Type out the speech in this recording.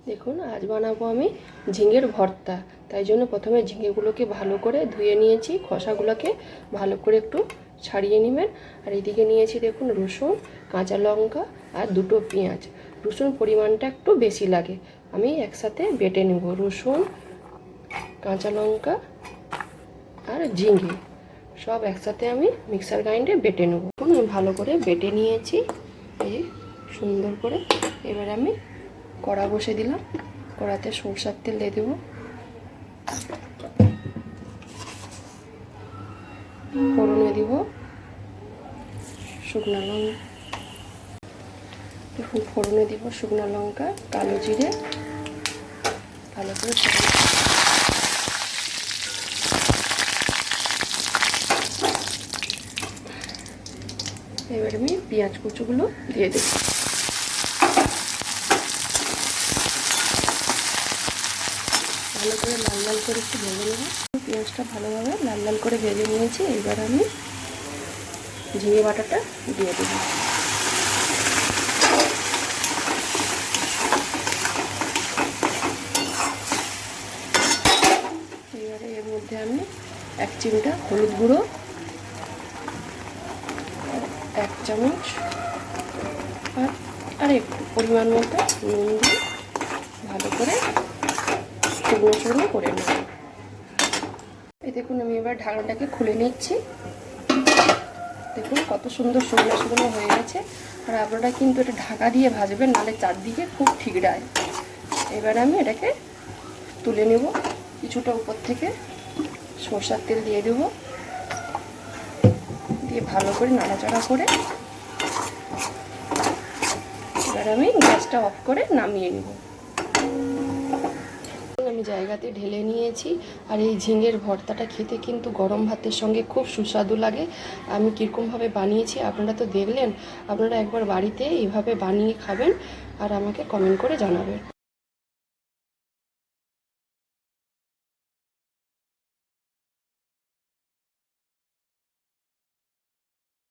দেখুন আজ বানাবো আমি ঝিঙের ভর্তা। তাই জন্য প্রথমে ঝিঙেগুলোকে ভালো করে ধুয়ে নিয়েছি, খোসাগুলোকে ভালো করে একটু ছাড়িয়ে নেবেন। আর এদিকে নিয়েছি দেখুন রসুন, কাঁচা লঙ্কা আর দুটো পেঁয়াজ। রসুন পরিমাণটা একটু বেশি লাগে, আমি একসাথে বেটে নেব। রসুন, কাঁচা লঙ্কা আর ঝিঙে সব একসাথে আমি মিক্সার গ্রাইন্ডে বেটে নেব। আমি ভালো করে বেটে নিয়েছি, এই সুন্দর করে। এবার আমি কড়া বসে দিলাম, কড়াতে সরষের তেল দিয়ে দেবো। ফোড়নে দিব শুকনো লঙ্কা, ফোড়নে দিব শুকনো লঙ্কা, কালো জিরে, ভালো করে এবার আমি পেঁয়াজ কুচুগুলো দিয়ে দেব। ভালো করে লাল লাল করে একটু ভেজে নেব। পেঁয়াজটা ভালোভাবে লাল লাল করে ভেজে নিয়েছি। এবার আমি ঝিঙে বাটাটা দিয়ে দেব। এবারে এর মধ্যে আমি 1 চিমটা হলুদ গুঁড়ো, 1 চামচ আর একটু পরিমাণ মতো নুন দিয়ে ভালো করে শুকনো শুকনো করে নেব। এই দেখুন আমি এবার ঢাকনাটাকে খুলে নিচ্ছি। দেখুন কত সুন্দর শুকনো শুকনো হয়ে গেছে। আর আপনারা কিন্তু এটা ঢাকা দিয়ে ভাজবেন, নাহলে চারদিকে খুব ঠিকরায়। এবার আমি এটাকে তুলে নেব। কিছুটা উপর থেকে সরষের তেল দিয়ে দেবো, দিয়ে ভালো করে নাড়াচাড়া করে এবার আমি গ্যাসটা অফ করে নামিয়ে নেব। আমি জায়গাতে ঢেলে নিয়েছি। আর এই ঝিঙের ভর্তাটা খেতে কিন্তু গরম ভাতের সঙ্গে খুব সুস্বাদু লাগে। আমি কীরকমভাবে বানিয়েছি আপনারা তো দেখলেন। আপনারা একবার বাড়িতে এইভাবে বানিয়ে খাবেন আর আমাকে কমেন্ট করে জানাবেন।